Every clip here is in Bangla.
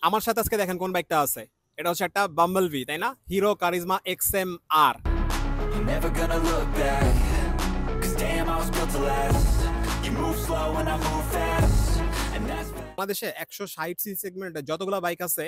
আমার সাথে আজকে দেখেন কোন বাইকটা আছে। এটা হচ্ছে একটা বাম্বল ভি, তাই না? Hero charisma XM-R। You're never gonna look back, 'cause damn I was built to last. You move slow and I move fast, and that's বাংলাদেশে 160 সি সেগমেন্টে যতগুলো বাইক আছে,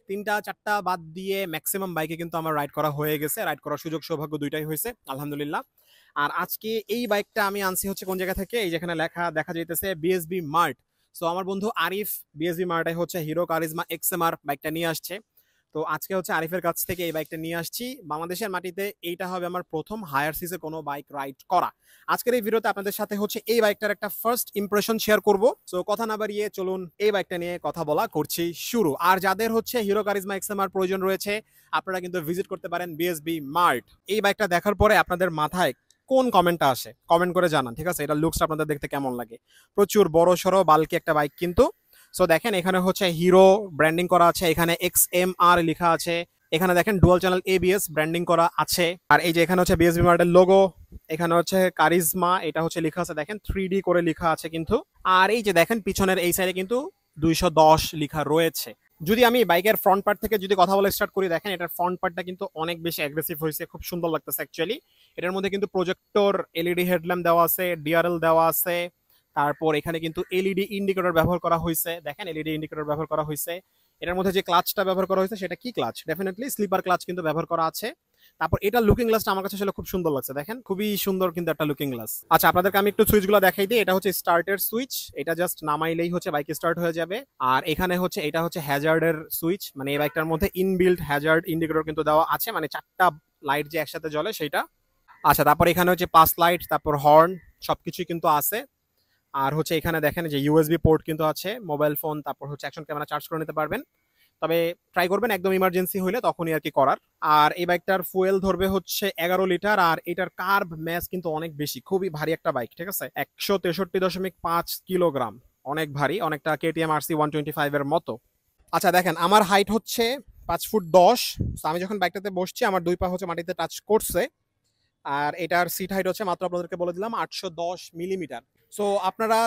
3টা 4টা বাদ দিয়ে ম্যাক্সিমাম বাইকে কিন্তু আমার রাইড করা হয়ে গেছে। রাইড করার সুযোগ সৌভাগ্য দুইটাই হয়েছে, আলহামদুলিল্লাহ। আর আজকে এই বাইকটা আমি আনছি হচ্ছে কোন জায়গা থেকে, এই যেখানে লেখা দেখা যাইতেছে বিএসবি মার্ট। সো আমার বন্ধু আরিফ বিএসবি মার্টে হচ্ছে হিরো কারিজমা XM-R বাইকটা নিয়ে আসছে। তো আজকে হচ্ছে আরিফের কাছ থেকে এই বাইকটা নিয়ে আসছি। বাংলাদেশের মাটিতে এইটা হবে আমার প্রথম হায়ার সিসে কোনো বাইক রাইড করা। আজকের এই ভিডিওতে আপনাদের সাথে হচ্ছে এই বাইকটার একটা ফার্স্ট ইমপ্রেশন শেয়ার করব। সো কথা না বাড়িয়ে চলুন এই বাইকটা নিয়ে কথা বলা করছি শুরু। আর যাদের হচ্ছে হিরো কারিজমা XM-R প্রয়োজন রয়েছে, আপনারা কিন্তু ভিজিট করতে পারেন বিএসবি মার্ট। এই বাইকটা দেখার পরে আপনাদের মাথায় কোন কমেন্টটা আসে কমেন্ট করে জানান, ঠিক আছে? এটা লুকসটা আপনাদের দেখতে কেমন লাগে। প্রচুর বড় সড়ো বাল্কি একটা বাইক কিন্তু। সো দেখেন এখানে হচ্ছে হিরো ব্র্যান্ডিং করা আছে, এখানে XM-R লেখা আছে, এখানে দেখেন ডুয়াল চ্যানেল ABS ব্র্যান্ডিং করা আছে। আর এই যে এখানে হচ্ছে বিএসবি মার্টের লোগো, এখানে হচ্ছে কারিজমা এটা হচ্ছে লেখা আছে, দেখেন 3D করে লেখা আছে কিন্তু। আর এই যে দেখেন পিছনের এই সাইডে কিন্তু 210 লেখা রয়েছে। যদি আমি বাইকের ফ্রন্ট পার্ট থেকে যদি কথা বলে স্টার্ট করি, দেখেন এটার ফ্রন্ট পার্টটা কিন্তু অনেক বেশি অ্যাগ্রেসিভ হয়েছে, খুব সুন্দর লাগতেছে অ্যাকচুয়ালি। এটার মধ্যে কিন্তু প্রজেক্টর এলইডি হেডল্যাম্প দেওয়া আছে, ডিআরএল দেওয়া আছে। তারপর এখানে কিন্তু এলইডি ইন্ডিকেটর ব্যবহার করা হয়েছে, দেখেন এলইডি ইন্ডিকেটর ব্যবহার করা হয়েছে। এটার মধ্যে যে ক্লাচটা ব্যবহার করা হয়েছে সেটা কি ক্লাচ, ডেফিনেটলি স্লিপার ক্লাচ কিন্তু ব্যবহার করা আছে। তারপর এটা লুকিং গ্লাসটা আমার কাছে আসলে খুব সুন্দর লাগছে, দেখেন খুবই সুন্দর কিন্তু একটা লুকিং গ্লাস। আচ্ছা আপনাদেরকে আমি একটু সুইচগুলো দেখাই দিই। এটা হচ্ছে স্টার্টের সুইচ, এটা জাস্ট নামাইলেই হচ্ছে বাইক স্টার্ট হয়ে যাবে। আর এখানে হচ্ছে এটা হচ্ছে হ্যাজার্ডের সুইচ, মানে এই বাইকটার মধ্যে ইনবিল্ট হ্যাজার্ড ইন্ডিকেটর কিন্তু দেওয়া আছে, মানে 4টা লাইট যে একসাথে জ্বলে সেটা। আচ্ছা তারপর এখানে হচ্ছে পাস লাইট, তারপর হর্ন সবকিছুই কিন্তু আছে। আর হচ্ছে এখানে দেখেন যে ইউএসবি পোর্ট কিন্তু আছে, মোবাইল ফোন তারপর হচ্ছে অ্যাকশন ক্যামেরা চার্জ করে নিতে পারবেন। তবে ট্রাই করবেন একদম ইমার্জেন্সি হইলে তখনই আর কি করার। আর এই বাইকটার ফুয়েল ধরবে হচ্ছে 11 লিটার। আর এটার কার্ভ ম্যাস কিন্তু অনেক বেশি, খুবই ভারী একটা বাইক, ঠিক আছে? 163.5 কিলোগ্রাম, অনেক ভারী, অনেকটা KTM RC 125 এর মতো। আচ্ছা দেখেন আমার হাইট হচ্ছে 5 ফুট 10। আমি যখন বাইকটাতে বসছি আমার দুই পা হচ্ছে মাটিতে টাচ করছে। আর এটার সিট হাইট হচ্ছে মাত্র আপনাদেরকে বলে দিলাম 810 মিলিমিটার। সো আপনারা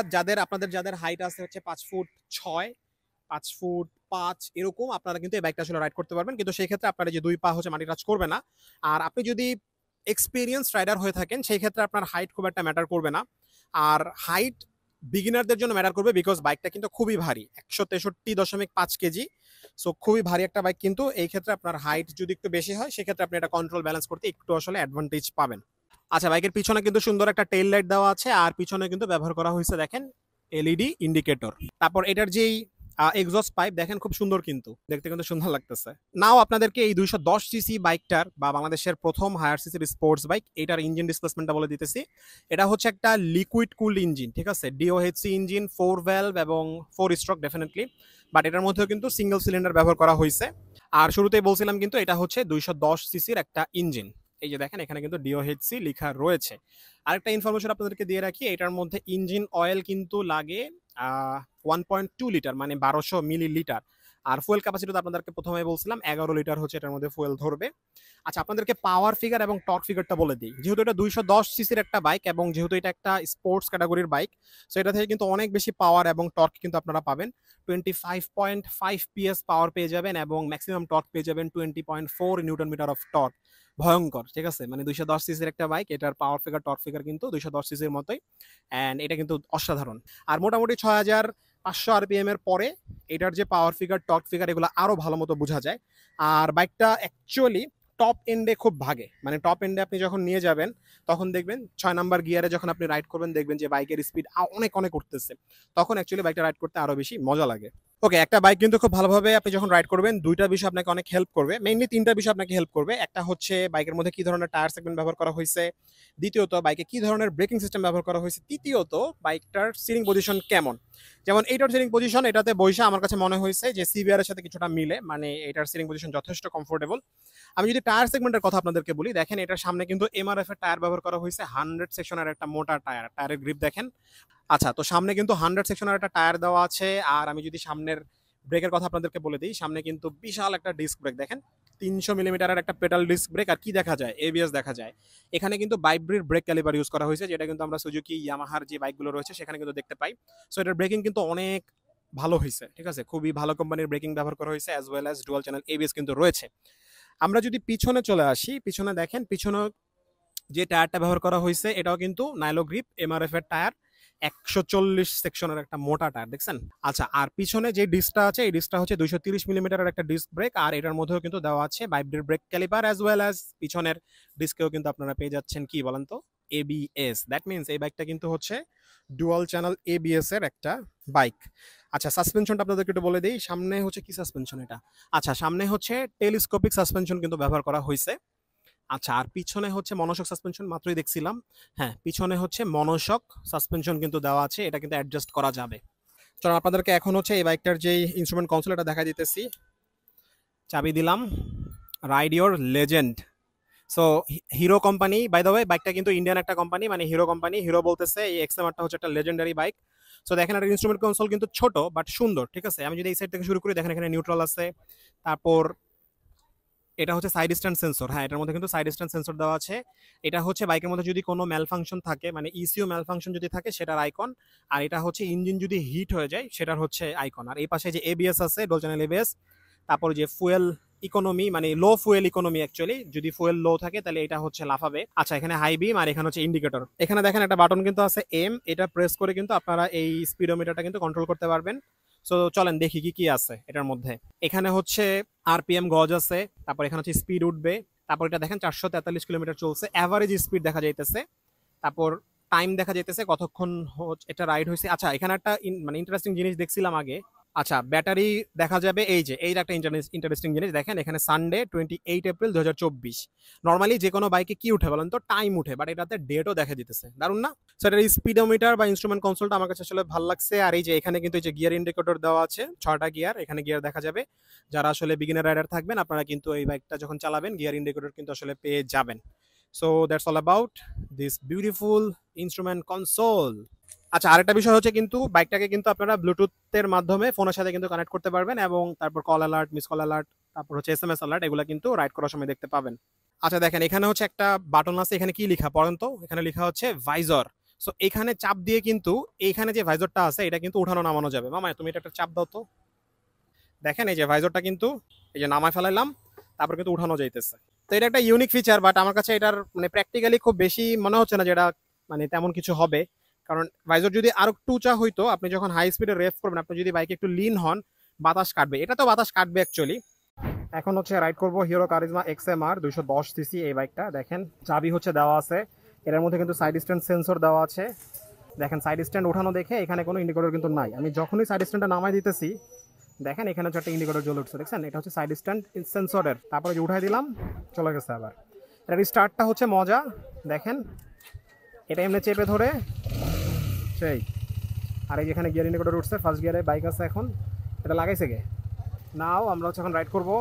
আপনাদের যাদের হাইট আছে হচ্ছে 5 ফুট 6, 5 ফুট 5 এরকম, আপনারা কিন্তু এই বাইকটা আসলে রাইড করতে পারবেন। কিন্তু সেই ক্ষেত্রে আপনার যে দুই পা হচ্ছে মাটি টাচ করবে না। আর আপনি যদি এক্সপিরিয়েন্স রাইডার হয়ে থাকেন সেই ক্ষেত্রে আপনার হাইট খুব একটা ম্যাটার করবে না। আর হাইট বিগিনারদের জন্য ম্যাটার করবে, বিকজ বাইকটা কিন্তু খুবই ভারী, 163.5 কেজি। সো খুবই ভারী একটা বাইক কিন্তু। এই ক্ষেত্রে আপনার হাইট যদি একটু বেশি হয় সেক্ষেত্রে আপনি এটা কন্ট্রোল ব্যালেন্স করতে একটু আসলে অ্যাডভান্টেজ পাবেন। আচ্ছা বাইকের পিছনে কিন্তু সুন্দর একটা টেইল লাইট দেওয়া আছে, আর পিছনে কিন্তু ব্যবহার করা হয়েছে দেখেন এলইডি ইন্ডিকেটর। তারপর এটার যেই এক্সস্ট পাইপ দেখেন খুব সুন্দর, কিন্তু দেখতে কিন্তু সুন্দর লাগতেছে। নাও আপনাদেরকে এই 210 সিসি বাইকটার বা বাংলাদেশের প্রথম হায়ার সিসির স্পোর্টস বাইক এটার ইঞ্জিন ডিসপ্লেসমেন্টটা বলে দিতেছি। এটা হচ্ছে একটা লিকুইড কুলড ইঞ্জিন, ঠিক আছে? ডিওএইচসি ইঞ্জিন, 4 ভ্যালভ এবং 4 স্ট্রোক ডেফিনেটলি। বাট এটার মধ্যেও কিন্তু সিঙ্গেল সিলিন্ডার ব্যবহার করা হয়েছে। আর শুরুতেই বলছিলাম কিন্তু এটা হচ্ছে 210 সিসির একটা ইঞ্জিন। এই যে দেখেন এখানে কিন্তু ডিওএইচসি লেখা রয়েছে। আরেকটা ইনফরমেশন আপনাদেরকে দিয়ে রাখি, এটার মধ্যে ইঞ্জিন অয়েল কিন্তু লাগে 1.2 লিটার, মানে 1200 মিলিলিটার। আর ফুয়েল ক্যাপাসিটি তো আপনাদেরকে প্রথমে বলছিলাম 11 লিটার হচ্ছে এটার মধ্যে ফুয়েল ধরবে। আচ্ছা আপনাদেরকে পাওয়ার ফিগার এবং টর্ক ফিগারটা বলে দিই। যেহেতু এটা 210 সিসির একটা বাইক এবং যেহেতু এটা একটা স্পোর্টস ক্যাটাগরির বাইক, সো এটা থেকে কিন্তু অনেক বেশি পাওয়ার এবং টর্ক কিন্তু আপনারা পাবেন। 25.5 PS পাওয়ার পেয়ে যাবেন এবং ম্যাক্সিমাম টর্ক পেয়ে যাবেন 20.4 নিউটন মিটার অফ টর্ক। ভয়ঙ্কর, ঠিক আছে? মানে 210 সিসির একটা বাইক, এটার পাওয়ার ফিগার টর্ক ফিগার কিন্তু 210 সিসির মতোই। অ্যান্ড এটা কিন্তু অসাধারণ। আর মোটামুটি 6500 RPM এর পরে এটার যে পাওয়ার ফিগার টর্ক ফিগার এগুলো আরো ভালো মতো বোঝা যায়। আর বাইকটা অ্যাকচুয়ালি টপ এন্ডে খুব ভাগে, মানে টপ এন্ডে আপনি যখন নিয়ে যাবেন তখন দেখবেন 6 নাম্বার গিয়ারে যখন আপনি রাইড করবেন দেখবেন যে বাইকের স্পিড অনেক অনেক উঠতেছে। তখন অ্যাকচুয়ালি বাইকটা রাইড করতে আরো বেশি মজা লাগে। ওকে, একটা বাইক কিন্তু খুব ভালোভাবে আপনি যখন রাইড করবেন দুইটা বিষয় আপনাকে অনেক হেল্প করবে, মেইনলি তিনটা বিষয় আপনাকে হেল্প করবে। একটা হচ্ছে বাইকের মধ্যে কি ধরনের টায়ার সেগমেন্ট ব্যবহার করা হয়েছে, দ্বিতীয়ত বাইকে কি ধরনের ব্রেকিং সিস্টেম ব্যবহার করা হয়েছে, তৃতীয়ত বাইকটার সিটিং পজিশন কেমন। যেমন এইটার সিটিং পজিশন, এটাতে বৈশা আমার কাছে মনে হয়েছে যে সিবিআর এর সাথে কিছুটা মিলে, মানে এটার সিটিং পজিশন যথেষ্ট কমফোর্টেবল। আমি যদি টায়ার সেগমেন্টের কথা আপনাদেরকে বলি, দেখেন এটার সামনে কিন্তু এমআরএফ এর টায়ার ব্যবহার করা হয়েছে, 100 সেকশনের একটা মোটা টায়ার, টায়ারের গ্রিপ দেখেন। আচ্ছা তো সামনে কিন্তু 100 সেকশনের একটা টায়ার দেওয়া আছে। আর আমি যদি সামনের ব্রেকের কথা আপনাদেরকে বলে দিই, সামনে কিন্তু বিশাল একটা ডিস্ক ব্রেক দেখেন, 300 মিলিমিটারের একটা পেডাল ডিস্ক ব্রেক। আর কি দেখা যায়, এবিএস দেখা যায়। এখানে কিন্তু বাইব্রির ব্রেক ক্যালিপার ইউজ করা হয়েছে, যেটা কিন্তু আমরা সুজুকি ইয়ামাহার যে বাইকগুলো রয়েছে সেখানে কিন্তু দেখতে পাই। সো এটার ব্রেকিং কিন্তু অনেক ভালো হয়েছে, ঠিক আছে, খুবই ভালো কোম্পানির ব্রেকিং ব্যবহার করা হয়েছে, as well as dual channel ABS কিন্তু রয়েছে। আমরা যদি পিছনে চলে আসি, পিছনে দেখেন পিছনে যে টায়ারটা ব্যবহার করা হয়েছে এটাও কিন্তু নাইলো গ্রিপ এমআরএফ এর টায়ার, 140 সেকশনের একটা মোটা টায়ার দেখছেন। আচ্ছা, আর পিছনে যে ডিস্কটা আছে এই ডিস্কটা হচ্ছে 230 মিলিমিটারের একটা ডিস্ক ব্রেক, আর এটার মধ্যেও কিন্তু দেওয়া আছে ByBre brake caliper, as well as পিছনের ডিস্কেও কিন্তু আপনারা পেয়ে যাচ্ছেন কি বলেন তো, এবিএস। দ্যাট মিনস এই বাইকটা কিন্তু হচ্ছে ডুয়াল চ্যানেল এবিএস এর একটা বাইক। আচ্ছা, সাসপেনশনটা আপনাদেরকে একটু বলে দিই। সামনে হচ্ছে কি সাসপেনশন এটা, আচ্ছা সামনে হচ্ছে টেলিস্কোপিক সাসপেনশন কিন্তু ব্যবহার করা হয়েছে। আচ্ছা, আর পিছনে হচ্ছে মনোশক সাসপেনশন, মাত্রই দেখছিলাম। হ্যাঁ, পিছনে হচ্ছে মনোশক সাসপেনশন কিন্তু দেওয়া আছে, এটা কিন্তু অ্যাডজাস্ট করা যাবে। চলো আপনাদেরকে এখন হচ্ছে এই বাইকটার যেই ইনস্ট্রুমেন্ট কনসোল এটা দেখা দিতেছি। চাবি দিলাম, ride your legend. So Hero company, by the way বাইকটা কিন্তু ইন্ডিয়ান একটা কোম্পানি, মানে হিরো কোম্পানি। হিরো বলতেছে এই এক্সএমআরটা হচ্ছে একটা লেজেন্ডারি বাইক। সো দেখেন একটা ইনস্ট্রুমেন্ট কনসোল কিন্তু ছোট বাট সুন্দর, ঠিক আছে। আমি যদি এই সাইড থেকে শুরু করি, দেখেন এখানে নিউট্রাল আছে, তারপর এটা হচ্ছে সাইড স্ট্যান্ড সেন্সর। হ্যাঁ, এটার মধ্যে কিন্তু সাইড স্ট্যান্ড সেন্সর দেওয়া আছে। এটা হচ্ছে বাইকের মধ্যে যদি কোনো ম্যাল ফাংশন থাকে, মানে ইসিও ম্যাল ফাংশন যদি থাকে সেটার আইকন, আর এটা হচ্ছে ইঞ্জিন যদি হিট হয়ে যায় সেটার হচ্ছে আইকন। আর এই পাশে যে এবিএস আছে, ডুয়াল চ্যানেল এবিএস, তারপর যে ফুয়েল ইকোনমি, মানে লো ফুয়েল ইকোনমি, অ্যাকচুয়ালি যদি ফুয়েল লো থাকে তাহলে এটা হচ্ছে লাফাবে। আচ্ছা, এখানে হাই বিম, আর এখানে হচ্ছে ইন্ডিকেটর। এখানে দেখেন একটা বাটন কিন্তু আছে এম, এটা প্রেস করে কিন্তু আপনারা এই স্পিডোমিটারটা কিন্তু কন্ট্রোল করতে পারবেন। সো চলেন দেখি কি কি আছে এটার মধ্যে। এখানে হচ্ছে আরপিএম গজ আছে, তারপর এখানে হচ্ছে স্পিড উঠবে, তারপর এটা দেখেন 443 কিলোমিটার চলছে, অ্যাভারেজ স্পিড দেখা যাইতেছে, তারপর টাইম দেখা যাইতেছে কতক্ষণ এটা রাইড হয়েছে। আচ্ছা, এখানে একটা মানে ইন্টারেস্টিং জিনিস দেখছিলাম আগে। আচ্ছা, ব্যাটারি দেখা যাবে, এই যে এই একটা ইন্টারেস্টিং জিনিস দেখেন, এখানে সানডে 28 এপ্রিল 2024। নর্মালি যে কোনো বাইকে কি উঠে বলেন তো, টাইম উঠে, বাট এটাতে ডেটও দেখা দিতেছে, দারুণ না? সো এটার স্পিডোমিটার বা ইনস্ট্রুমেন্ট কনসোলটা আমার কাছে আসলে ভালো লাগছে। আর এই যে এখানে কিন্তু এই যে গিয়ার ইন্ডিকেটর দেওয়া আছে, 6টা গিয়ার, এখানে গিয়ার দেখা যাবে। যারা আসলে বিগিনার রাইডার থাকবেন আপনারা কিন্তু এই বাইকটা যখন চালাবেন গিয়ার ইন্ডিকেটর কিন্তু আসলে পেয়ে যাবেন। So that's all about this beautiful instrument console. আচ্ছা, আরেকটা বিষয় হচ্ছে কিন্তু বাইকটাকে কিন্তু আপনারা ব্লুটুথের মাধ্যমে ফোনের সাথে কিন্তু কানেক্ট করতে পারবেন, এবং তারপর call alert, miss call alert, তারপর হচ্ছে এসএমএস অ্যালার্ট, এগুলো কিন্তু রাইড করার সময় দেখতে পাবেন। আচ্ছা দেখেন, এখানে হচ্ছে একটা বাটন আছে, এখানে কি লেখা পড়েন তো? এখানে লেখা হচ্ছে ভাইজর। সো এখানে চাপ দিয়ে কিন্তু এইখানে যে ভাইজরটা আছে এটা কিন্তু উঠানো নামানো যাবে। মামা তুমি এটা একটা চাপ দাও তো। দেখেন এই যে ভাইজরটা কিন্তু এই যে নামায় ফেলাইলাম, তারপর কিন্তু উঠানো যাইতেছে। তো এটা একটা ইউনিক ফিচার, বাট আমার কাছে এটার মানে প্র্যাকটিক্যালি খুব বেশি মনে হচ্ছে না যেটা মানে তেমন কিছু হবে। কারণ ভাইজর যদি আরো একটু উঁচা হইতো, আপনি যখন হাই স্পিডে রেস করবেন, আপনি যদি বাইকে একটু লিন হন, বাতাস কাটবে, এটা তো বাতাস কাটবে অ্যাকচুয়ালি। এখন হচ্ছে রাইড করবো হিরো কারিজমা এক্সএমআর 210 সিসি এই বাইকটা। দেখেন চাবি হচ্ছে দেওয়া আছে, এর মধ্যে কিন্তু সাইড স্ট্যান্ড সেন্সর দেওয়া আছে। দেখেন সাইড স্ট্যান্ড ওঠানো দেখে এখানে কোনো ইন্ডিকেটর কিন্তু নাই। আমি যখনই সাইড স্ট্যান্ডটা নামাই দিতেছি, দেখেন এখানে হচ্ছে একটা ইন্ডিকেটর জ্বলে উঠছে, দেখছেন? এটা হচ্ছে সাইড স্ট্যান্ড সেন্সরের। তারপরে যে উঠাই দিলাম, চলে গেছে আবার। এটার স্টার্টটা হচ্ছে মজা, দেখেন এটা এমনি চেপে ধরে সেই। আর এই যেখানে গিয়ার ইন্ডিকেটর উঠছে, ফার্স্ট গিয়ারে বাইক আছে এখন। এটা লাগাইছে গে নাও, আমরা হচ্ছে এখন রাইড করবো।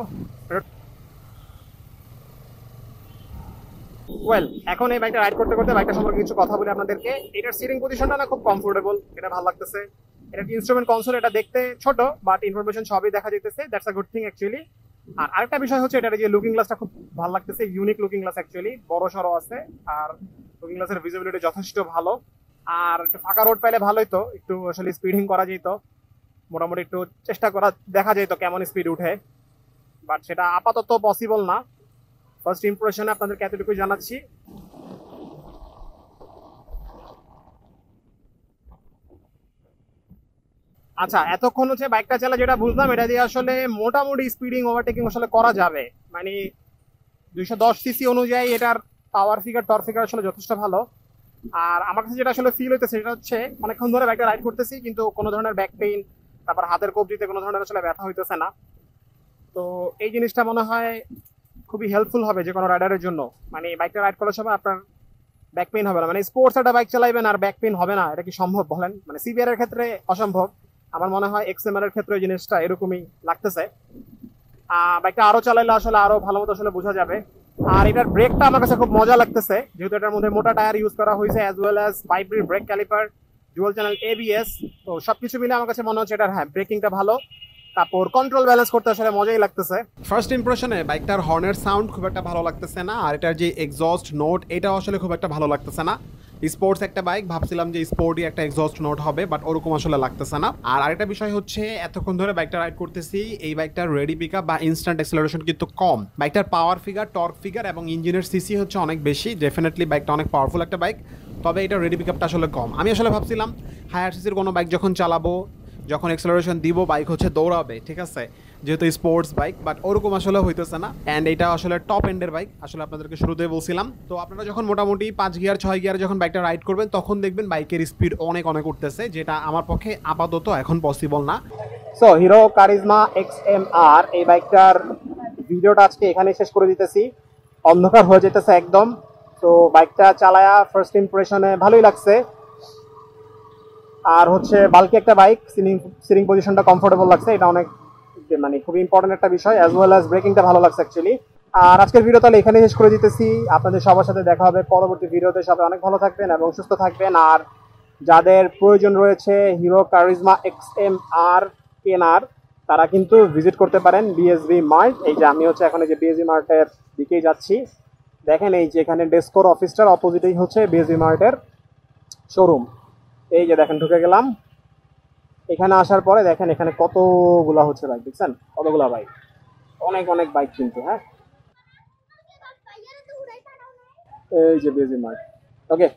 ওয়েল, এখন এই বাইকটা রাইড করতে করতে বাইকটা সম্পর্কে কিছু কথা বলি আপনাদেরকে। এটার সিটিং পজিশনটা না খুব কমফোর্টেবল, এটা ভালো লাগতেছে। এটা ইনস্ট্রুমেন্ট কনসোল, এটা দেখতে ছোট বাট ইনফরমেশন সবই দেখা যাইতেছে, that's a good thing actually. আর আরেকটা বিষয় হচ্ছে এটার যে লুকিং গ্লাসটা খুব ভালো লাগতেছে, ইউনিক লুকিং গ্লাস অ্যাকচুয়ালি, বড় সড়ো আছে, আর লুকিং গ্লাসের ভিজিবিলিটি যথেষ্ট ভালো। আর একটু ফাঁকা রোড পাইলে ভালোই, তো একটু আসলে স্পিডিং করা যেত, মোটামুটি একটু চেষ্টা করা দেখা যেত কেমন স্পিড উঠে, বাট সেটা আপাতত পসিবল না। ফার্স্ট ইমপ্রেশনে আপনাদেরকে এতটুকুই জানাচ্ছি। আচ্ছা, এতক্ষণ হচ্ছে বাইকটা চালা যেটা বুঝলাম, এটা দিয়ে আসলে মোটামুটি স্পিডিং ওভারটেকিং আসলে করা যাবে। মানে 210 সিসি অনুযায়ী এটার পাওয়ার ফিগার, টর্ক ফিগার আসলে যথেষ্ট ভালো। আর আমার কাছে যেটা আসলে ফিল হইতেছে সেটা হচ্ছে অনেকক্ষণ ধরে বাইকটা রাইড করতেছি কিন্তু কোনো ধরনের ব্যাক পেইন, তারপর হাতের কবজিতে কোনো ধরনের আসলে ব্যথা হইতেছে না। তো এই জিনিসটা মনে হয় খুবই হেল্পফুল হবে যে কোনো রাইডারের জন্য। মানে বাইকটা রাইড করার সময় আপনার ব্যাক পেইন হবে না। মানে স্পোর্টস একটা বাইক চালাইবেন আর ব্যাক পেইন হবে না, এটা কি সম্ভব বলেন? মানে সিবিআর এর ক্ষেত্রে অসম্ভব, আমার মনে হয় এক্সএমআর এর ক্ষেত্রে জিনিসটা এরকমই লাগতেছে। বাইকটা আরো চালাইলে আসলে আরো ভালো মতো আসলে বোঝা যাবে। আর এটার ব্রেকটা আমার কাছে খুব মজা লাগতেছে, যেহেতু এটার মধ্যে মোটা টায়ার ইউজ করা হয়েছে, as well as ByBre brake caliper, dual channel ABS. তো সবকিছু মিলে আমার কাছে মনে হচ্ছে এটার হ্যাঁ ব্রেকিংটা ভালো, তারপর কন্ট্রোল ব্যালেন্স করতে আসলে মজাই লাগতেছে। ফার্স্ট ইমপ্রেশনে বাইকটার হর্নের সাউন্ড খুব একটা ভালো লাগতেছে না, আর এটার যে এক্সস্ট নোট এটাও আসলে খুব একটা ভালো লাগতেছে না। স্পোর্টস একটা বাইক, ভাবছিলাম যে স্পোর্টই একটা এক্সস্ট নোট হবে, বাট ওরকম আসলে লাগতেছে না। আর আরেকটা বিষয় হচ্ছে, এতক্ষণ ধরে বাইকটা রাইড করতেছি, এই বাইকটার রেডি পিকআপ বা ইনস্ট্যান্ট অ্যাক্সেলারেশন কিন্তু কম। বাইকটার পাওয়ার ফিগার, টর্ক ফিগার এবং ইঞ্জিনের সিসি হচ্ছে অনেক বেশি। ডেফিনেটলি বাইকটা অনেক পাওয়ারফুল একটা বাইক, তবে এটা রেডি পিকআপটা আসলে কম। আমি আসলে ভাবছিলাম হায়ার সিসির কোনো বাইক যখন চালাবো, যখন অ্যাক্সেলারেশন দিব, বাইক হচ্ছে দৌড়াবে, ঠিক আছে, যেহেতু স্পোর্টস বাইক, বাট ওরকম আসলে হইতেছে না। অ্যান্ড এটা আসলে টপ এন্ডের বাইক, আসলে আপনাদেরকে শুরুতেই বলছিলাম। তো আপনারা যখন মোটামুটি 5 গিয়ার 6 গিয়ার যখন বাইকটা রাইড করবেন, তখন দেখবেন বাইকের স্পিড অনেক অনেক উঠতেছে, যেটা আমার পক্ষে আপাতত এখন পসিবল না। সো হিরো কারিজমা XMR এই বাইকটার ভিডিওটা আজকে এখানে শেষ করে দিতেছি। অন্ধকার হয়ে যেতেছে একদম। তো বাইকটা চালায়া ফার্স্ট ইমপ্রেশনে ভালোই লাগছে। আর হচ্ছে বাল্কি একটা বাইক, সিটিং পজিশনটা কমফোর্টেবল লাগছে, এটা অনেক মানে খুবই ইম্পর্টেন্ট একটা বিষয়, অ্যাজ ওয়েল অ্যাজ ব্রেকিংটা ভালো লাগছে অ্যাকচুয়ালি। আর আজকের ভিডিও তাহলে এখানে শেষ করে দিতেছি। আপনাদের সবার সাথে দেখা হবে পরবর্তী ভিডিওতে। সবাই অনেক ভালো থাকবেন এবং সুস্থ থাকবেন। আর যাদের প্রয়োজন রয়েছে হিরো কারিজমা XMR কেনার, তারা কিন্তু ভিজিট করতে পারেন বিএসবি মার্ট। এই যে আমি হচ্ছে এখন এই যে বিএসবি মার্টের দিকেই যাচ্ছি। দেখেন এই যে এখানে ডেস্কোর অফিসটার অপোজিটেই হচ্ছে বিএসবি মার্টের শোরুম। এই যে দেখেন ঢুকে গেলাম। এখানে আসার পরে দেখেন এখানে কতগুলা হচ্ছে বাইক, দেখছেন কতগুলা বাইক, অনেক অনেক বাইক কিন্তু। হ্যাঁ, এই যে বিএসবি মার্ট। ওকে,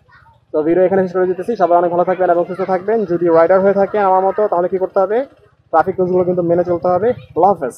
তো ভিডিও এখানে শেষ করে দিতেছি। সবাই অনেক ভালো থাকবেন এবং সুস্থ থাকবেন। যদি রাইডার হয়ে থাকেন আমার মতো, তাহলে কি করতে হবে? ট্রাফিক রুলসগুলো কিন্তু মেনে চলতে হবে। আল্লাহ হাফেজ।